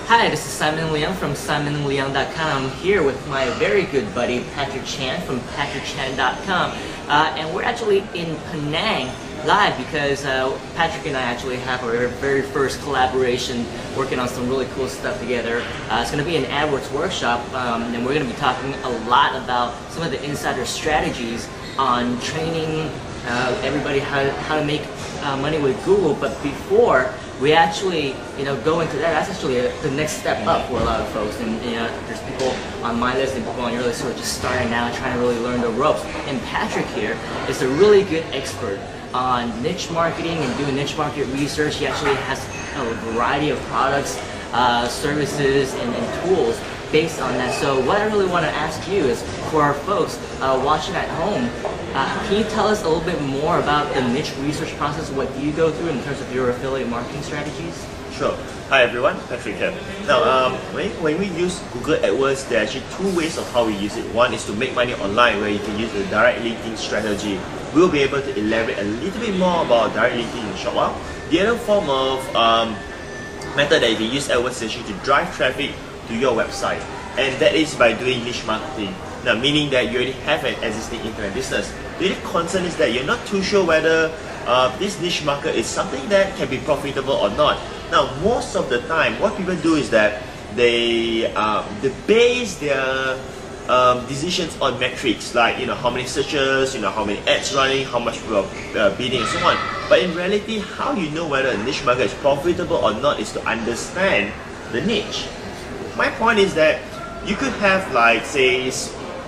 Hi, this is Simon Leung from simonleung.com. I'm here with my very good buddy Patric Chan from patricchan.com, and we're actually in Penang live because Patrick and I actually have our very first collaboration working on some really cool stuff together. It's going to be an AdWords workshop, and we're going to be talking a lot about some of the insider strategies on training everybody how to make money with Google. But before we actually go into that, that's actually the next step up for a lot of folks. And there's people on my list and people on your list who are just starting out trying to really learn the ropes. And Patrick here is a really good expert on niche marketing and doing niche market research. He actually has a variety of products, services, and tools based on that. So what I really want to ask you is, for our folks watching at home, can you tell us a little bit more about the niche research process? What do you go through in terms of your affiliate marketing strategies? Sure. Hi everyone, Patrick here. Now, when we use Google AdWords, there are actually two ways of how we use it. One is to make money online, where you can use the direct linking strategy. We'll be able to elaborate a little bit more about direct linking in a short while. The other form of method that you can use AdWords is actually to drive traffic to your website, and that is by doing niche marketing. Now, meaning that you already have an existing internet business. The only concern is that you're not too sure whether this niche market is something that can be profitable or not. Now, most of the time, what people do is that they base their decisions on metrics like how many searches, how many ads running, how much people are bidding, and so on. But in reality, how you know whether a niche market is profitable or not is to understand the niche. My point is that you could have, like, say,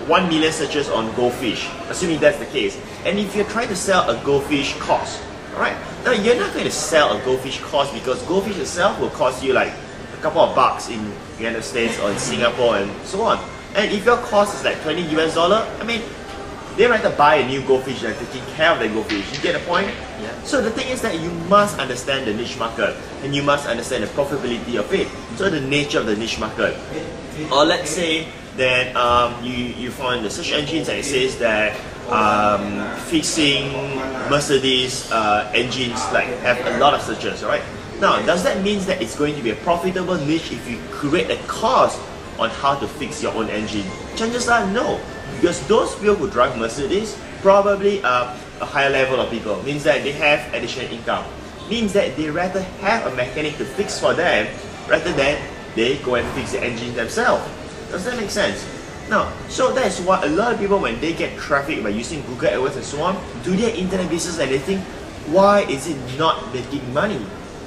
1 million searches on goldfish, assuming that's the case. And if you're trying to sell a goldfish course, alright, now you're not going to sell a goldfish course, because goldfish itself will cost you like a couple of bucks in the United States or in Singapore and so on. And if your cost is like $20 US, I mean, they rather buy a new goldfish than taking care of the goldfish. You get the point? Yeah. So the thing is that you must understand the niche market, and you must understand the profitability of it. So the nature of the niche market. Or let's say that you find the search engines and it says that fixing Mercedes engines like have a lot of searches, right? Now, does that mean that it's going to be a profitable niche if you create a course on how to fix your own engine? Chances are no, because those people who drive Mercedes probably are a higher level of people. Means that they have additional income. Means that they rather have a mechanic to fix for them rather than they go and fix the engine themselves. Does that make sense? Now, so that's why a lot of people, when they get traffic by using Google AdWords and so on, do their internet business and they think, why is it not making money?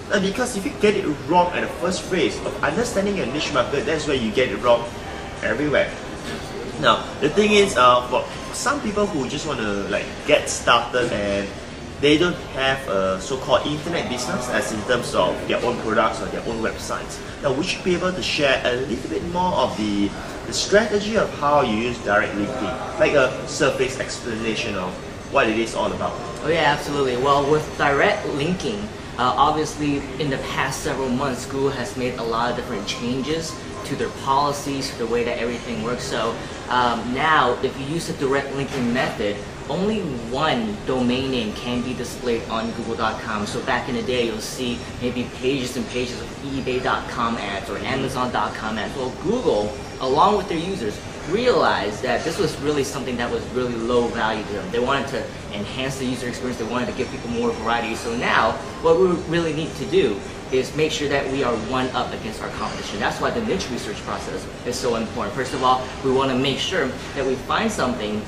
Now, because if you get it wrong at the first phase of understanding your niche market, that's where you get it wrong everywhere. Now, the thing is, for some people who just want to get started and they don't have a so-called internet business, as in terms of their own products or their own websites. Now, we should be able to share a little bit more of the strategy of how you use direct linking, like a surface explanation of what it is all about. Oh yeah, absolutely. Well, with direct linking, obviously in the past several months, Google has made a lot of different changes to their policies, to the way that everything works. So now, if you use the direct linking method, only one domain name can be displayed on Google.com. So back in the day, you'll see maybe pages and pages of eBay.com ads or Amazon.com ads. Well, Google, along with their users, realized that this was really something that was really low value to them. They wanted to enhance the user experience. They wanted to give people more variety. So now, what we really need to do is make sure that we are one up against our competition. That's why the niche research process is so important. First of all, we want to make sure that we find something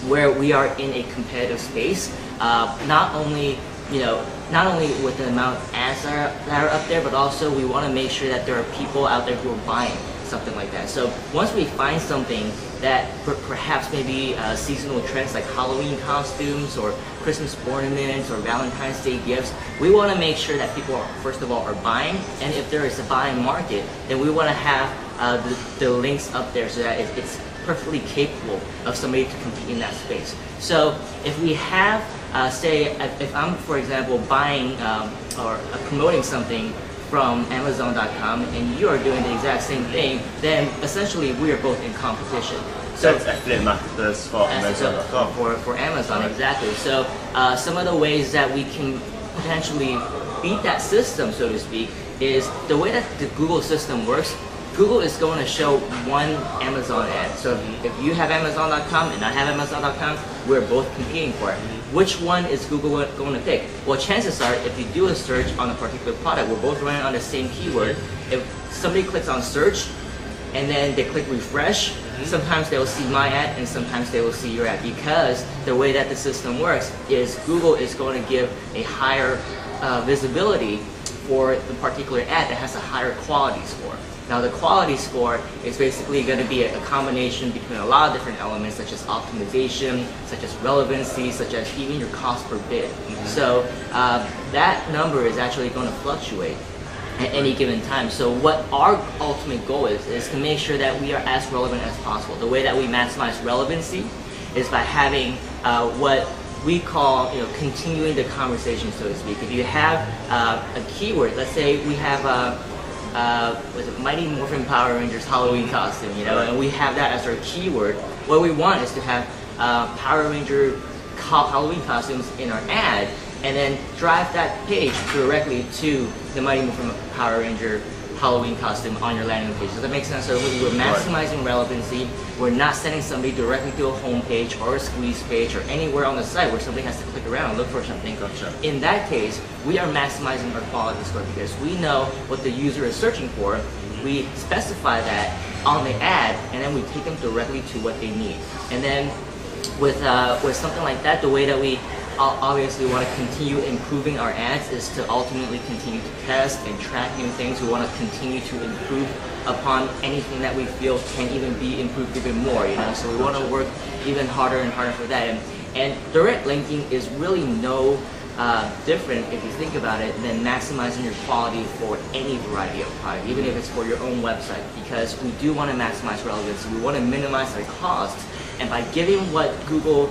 where we are in a competitive space, not only with the amount of ads that are up there, but also we want to make sure that there are people out there who are buying something like that. So once we find something that perhaps maybe seasonal trends like Halloween costumes or Christmas ornaments or Valentine's Day gifts, we want to make sure that people first of all are buying, and if there is a buying market, then we want to have the links up there so that it's perfectly capable of somebody to compete in that space. So if we have, say, if I'm, for example, buying or promoting something from Amazon.com and you are doing the exact same thing, then essentially we are both in competition. So that's affiliate marketers for Amazon.com. For Amazon, exactly. So some of the ways that we can potentially beat that system, so to speak, is the way that the Google system works. Google is going to show one Amazon ad. So if you have Amazon.com and I have Amazon.com, we're both competing for it. Which one is Google going to pick? Well, chances are, if you do a search on a particular product, we're both running on the same keyword. If somebody clicks on search and then they click refresh, sometimes they will see my ad and sometimes they will see your ad, because the way that the system works is Google is going to give a higher visibility for the particular ad that has a higher quality score. Now the quality score is basically going to be a combination between a lot of different elements, such as optimization, such as relevancy, such as even your cost per bid. So that number is actually going to fluctuate at any given time. So what our ultimate goal is to make sure that we are as relevant as possible. The way that we maximize relevancy is by having what we call, continuing the conversation, so to speak. If you have a keyword, let's say we have was it Mighty Morphin Power Rangers Halloween costume, and we have that as our keyword. What we want is to have Power Ranger Halloween costumes in our ad, and then drive that page directly to the Mighty Morphin Power Ranger Halloween costume on your landing page. Does that make sense? So we're maximizing relevancy. We're not sending somebody directly to a home page or a squeeze page or anywhere on the site where somebody has to click around and look for something. Gotcha. In that case, we are maximizing our quality score because we know what the user is searching for. We specify that on the ad, and then we take them directly to what they need. And then with something like that, the way that we obviously want to continue improving our ads is to ultimately continue to test and track new things. We want to continue to improve upon anything that we feel can even be improved even more, So we want to work even harder and harder for that. And direct linking is really no different, if you think about it, than maximizing your quality for any variety of product, even if it's for your own website, because we do want to maximize relevancy. We want to minimize our costs, and by giving what Google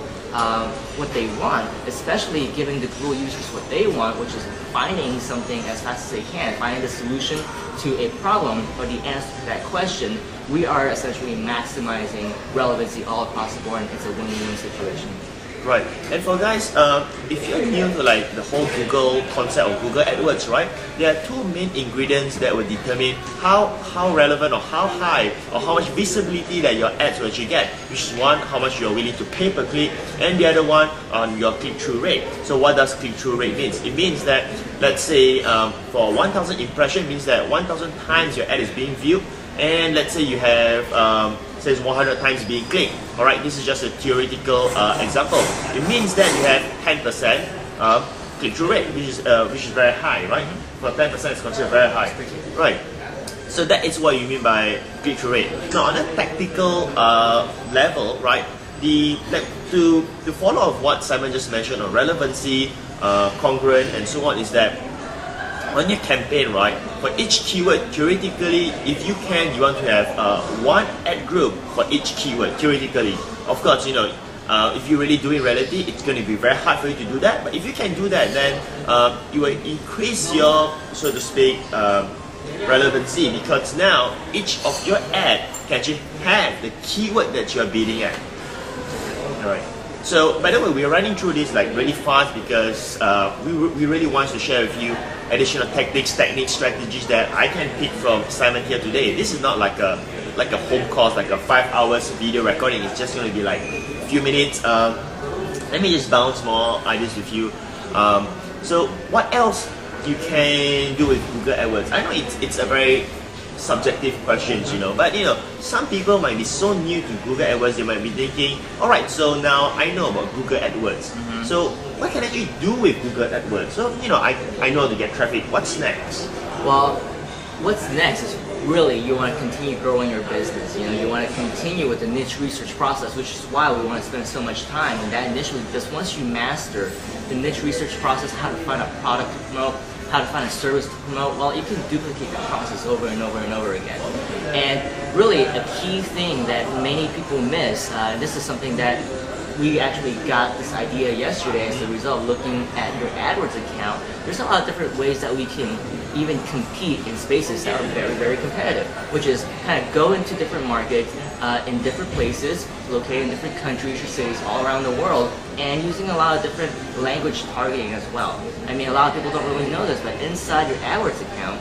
what they want, especially giving the Google users what they want, which is finding something as fast as they can, finding the solution to a problem or the answer to that question, we are essentially maximizing relevancy all across the board, and it's a win-win situation. Right, and for guys, if you're new to the whole Google concept of Google AdWords, right, there are two main ingredients that will determine how relevant or how high or how much visibility that your ads will actually get. Which is one, how much you're willing to pay per click, and the other one on your click-through rate. So what does click-through rate mean? It means that, let's say for 1,000 impression, means that 1,000 times your ad is being viewed, and let's say you have says 100 times being clicked. Alright, this is just a theoretical example. It means that you have 10% click-through rate, which is very high, right? For 10% is considered very high. Right. So that is what you mean by click-through rate. Now on a tactical level, right? To follow up what Simon just mentioned on relevancy, congruent, and so on, is that on your campaign, right, for each keyword, theoretically, if you want to have one ad group for each keyword, theoretically. Of course, if you're really doing reality, it's going to be very hard for you to do that. But if you can do that, then you will increase your, so to speak, relevancy, because now each of your ad can actually have the keyword that you are bidding at. Alright. So, by the way, we're running through this really fast because we really want to share with you additional techniques, strategies that I can pick from Simon here today. This is not like a home course, like a 5 hours video recording. It's just going to be like a few minutes. Let me just bounce more ideas with you. So, what else you can do with Google AdWords? I know it's a very subjective questions, but some people might be so new to Google AdWords, they might be thinking, alright, so now I know about Google AdWords. So what can I actually do with Google AdWords? So I know to get traffic. What's next? Well, what's next is really you want to continue growing your business. You want to continue with the niche research process, which is why we want to spend so much time in that initially, because once you master the niche research process, how to find a product to promote, how to find a service to promote, well, you can duplicate the process over and over and over again. And really, a key thing that many people miss, and this is something that we actually got this idea yesterday as a result of looking at your AdWords account. There's a lot of different ways that we can even compete in spaces that are very, very competitive, which is kind of go into different markets in different places, located in different countries or cities all around the world, and using a lot of different language targeting as well. I mean, a lot of people don't really know this, but inside your AdWords account,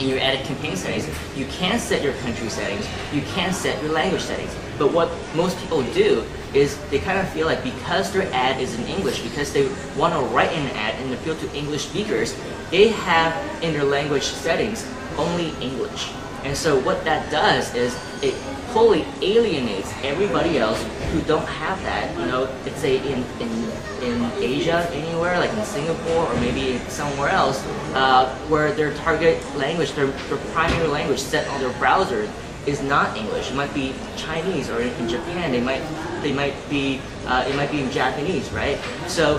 in your ad campaign settings, you can set your country settings, you can set your language settings. But what most people do is they kind of feel like because their ad is in English, because they want to write an ad and appeal to English speakers, they have in their language settings only English. And so what that does is it fully alienates everybody else who don't have that. You know, let's say in Asia, anywhere, like in Singapore or maybe somewhere else, where their target language, their primary language set on their browser is not English. It might be Chinese, or in Japan, it might be in Japanese, right? So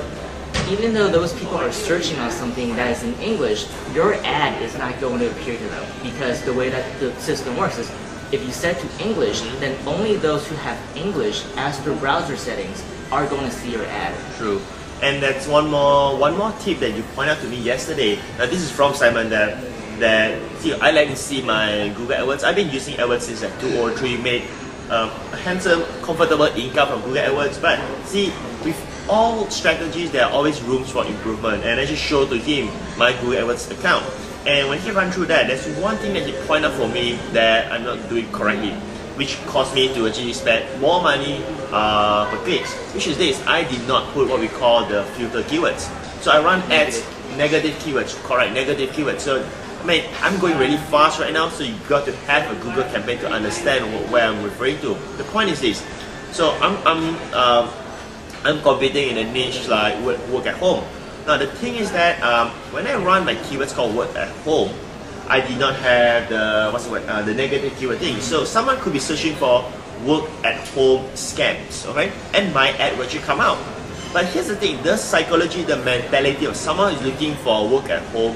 even though those people are searching on something that is in English, your ad is not going to appear to them, because the way that the system works is if you set to English, then only those who have English as their browser settings are going to see your ad. True. And that's one more tip that you pointed out to me yesterday. Now this is from Simon that see, I like to see my Google AdWords. I've been using AdWords since like 2003, made a handsome, comfortable income from Google AdWords. But see, with all strategies, there are always rooms for improvement. And I just showed to him my Google AdWords account. And when he ran through that, there's one thing that he pointed out for me that I'm not doing correctly, which caused me to actually spend more money per clicks, which is this: I did not put what we call the filter keywords. So I run ads, negative keywords, correct, negative keywords. So I mean, I'm going really fast right now, so you've got to have a Google campaign to understand where I'm referring to. The point is this: so I'm competing in a niche like work at home. Now the thing is that when I run my keywords called work at home, I did not have the negative keyword thing. So someone could be searching for work at home scams, okay? And my ad will actually come out. But here's the thing: the psychology, the mentality of someone who's looking for a work at home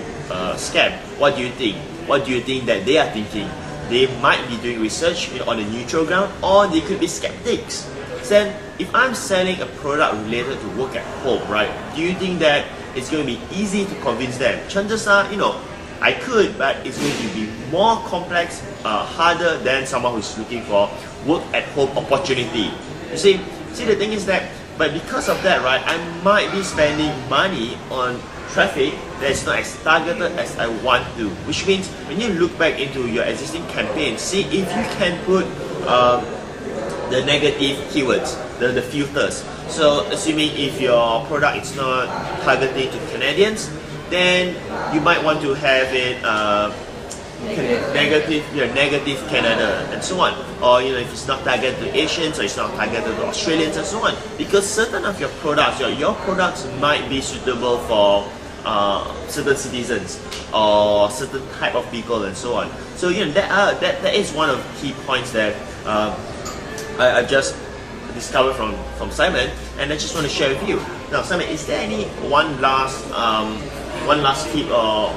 scam. What do you think? What do you think that they are thinking? They might be doing research on a neutral ground, or they could be skeptics. Then, if I'm selling a product related to work at home, right? Do you think that it's going to be easy to convince them? Chances are, I could, but it's going to be more complex, harder than someone who's looking for work at home opportunity. You see, the thing is that, but because of that, right, I might be spending money on traffic that's not as targeted as I want to. Which means when you look back into your existing campaign, see if you can put the negative keywords, the filters. So assuming if your product is not targeting to Canadians, then you might want to have it negative Canada and so on. Or if it's not targeted to Asians, or it's not targeted to Australians and so on. Because certain of your products, your products might be suitable for certain citizens or certain type of people and so on. So that is one of the key points that I just discovered from Simon, and I just want to share with you. Now, Simon, is there any one last tip or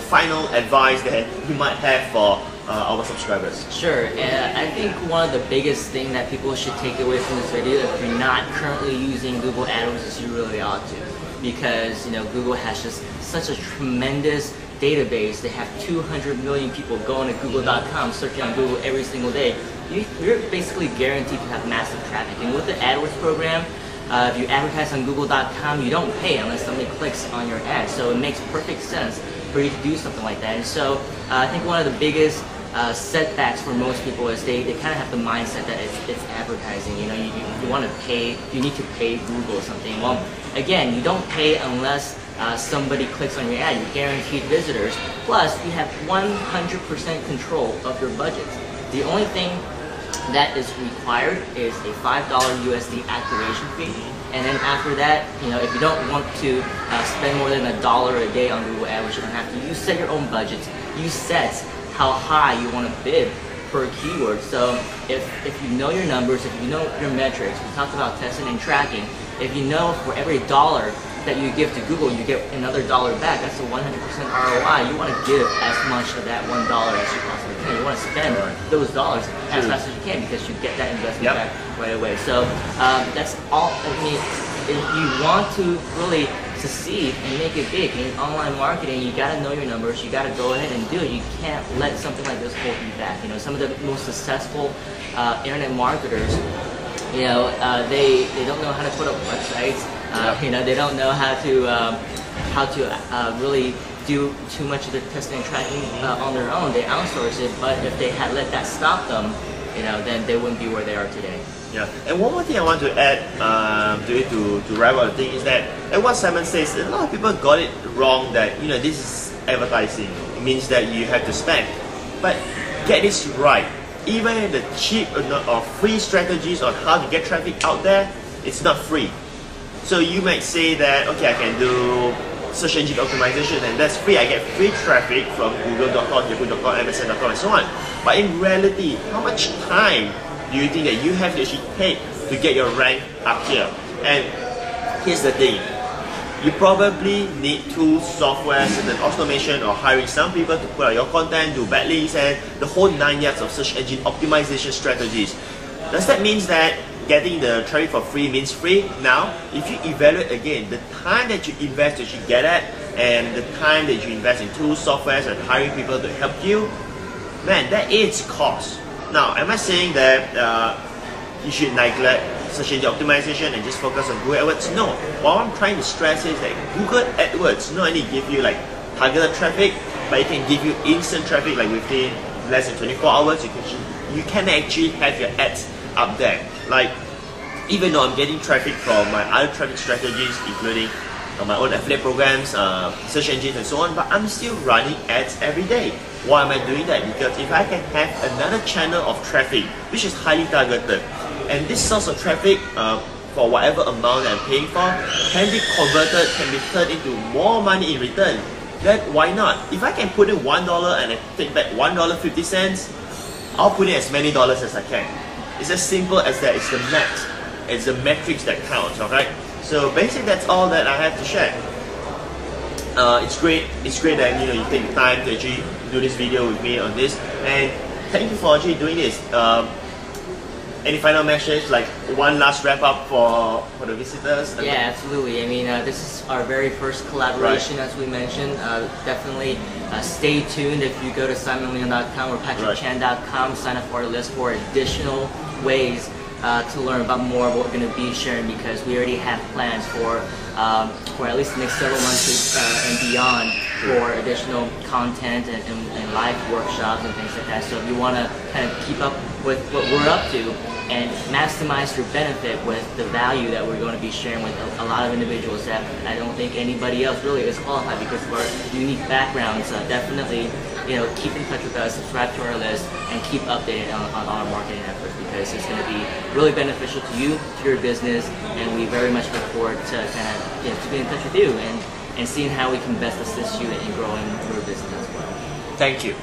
final advice that you might have for our subscribers? Sure, and I think one of the biggest thing that people should take away from this video, if you're not currently using Google AdWords, is you really ought to, because Google has just such a tremendous database. They have 200 million people going to google.com, searching on Google every single day. You're basically guaranteed to have massive traffic. And with the AdWords program, if you advertise on google.com, you don't pay unless somebody clicks on your ad. So it makes perfect sense for you to do something like that. And so I think one of the biggest setbacks for most people is they kind of have the mindset that it's advertising. You want to pay, you need to pay Google or something. Well, again, you don't pay unless somebody clicks on your ad. You're guaranteed visitors. Plus, you have 100% control of your budgets. The only thing that is required is a $5 USD activation fee, and then after that, if you don't want to spend more than $1 a day on Google AdWords, you don't have to. You set your own budgets. You set how high you want to bid per keyword. So if you know your numbers, if you know your metrics, we talked about testing and tracking. If you know for every $1 that you give to Google, you get another $1 back. That's a 100% ROI. You want to give as much of that $1 as you possibly can. You want to spend those dollars as fast as you can, because you get that investment back right away. So that's all. I mean, if you want to really succeed and make it big in online marketing, you got to know your numbers. You got to go ahead and do it. You can't let something like this hold you back. Some of the most successful internet marketers, they don't know how to put up websites. They don't know how to really do too much of the testing and tracking on their own. They outsource it, but if they had let that stop them, then they wouldn't be where they are today. Yeah, and one more thing I want to add to it to wrap up the thing is that, and what Simon says, a lot of people got it wrong that this is advertising. It means that you have to spend, but get this right. Even the cheap or free strategies on how to get traffic out there, it's not free. So you might say that, okay, I can do search engine optimization and that's free. I get free traffic from Google.com, Yahoo.com, MSN.com and so on. But in reality, how much time do you think that you have to actually take to get your rank up here? And here's the thing. You probably need tools, software, certain automation, or hiring some people to put out your content, do backlinks, and the whole 9 yards of search engine optimization strategies. Does that mean that getting the traffic for free means free? Now, if you evaluate again, the time that you invest to actually get at, and the time that you invest in tools, softwares, and hiring people to help you, man, that is cost. Now, am I saying that you should neglect search engine optimization and just focus on Google AdWords? No. What I'm trying to stress is that Google AdWords not only give you like targeted traffic, but it can give you instant traffic, like within less than 24 hours, you can actually have your ads up there. Like, even though I'm getting traffic from my other traffic strategies, including my own affiliate programs, search engines and so on, but I'm still running ads every day. Why am I doing that? Because if I can have another channel of traffic, which is highly targeted, and this source of traffic, for whatever amount I'm paying for, can be converted, can be turned into more money in return, then why not? If I can put in $1 and I take back $1.50, I'll put in as many dollars as I can. It's as simple as that. It's the math. It's the metrics that counts, alright? So basically that's all that I have to share. It's great that you take the time to actually do this video with me on this, and thank you for actually doing this. Any final message, like one last wrap up for the visitors? Yeah, absolutely. I mean, this is our very first collaboration, right, as we mentioned. Definitely stay tuned. If you go to simonleung.com or patrickchan.com, sign up for our list for additional ways to learn about more of what we're going to be sharing, because we already have plans for at least the next several months and beyond for additional content and live workshops and things like that. So if you want to kind of keep up with what we're up to and maximize your benefit with the value that we're going to be sharing with a lot of individuals that I don't think anybody else really is qualified because of our unique backgrounds, definitely keep in touch with us, subscribe to our list, and keep updated on our marketing efforts, because it's going to be really beneficial to you, to your business, and we very much look forward to kind of to be in touch with you and seeing how we can best assist you in growing your business as well. Thank you.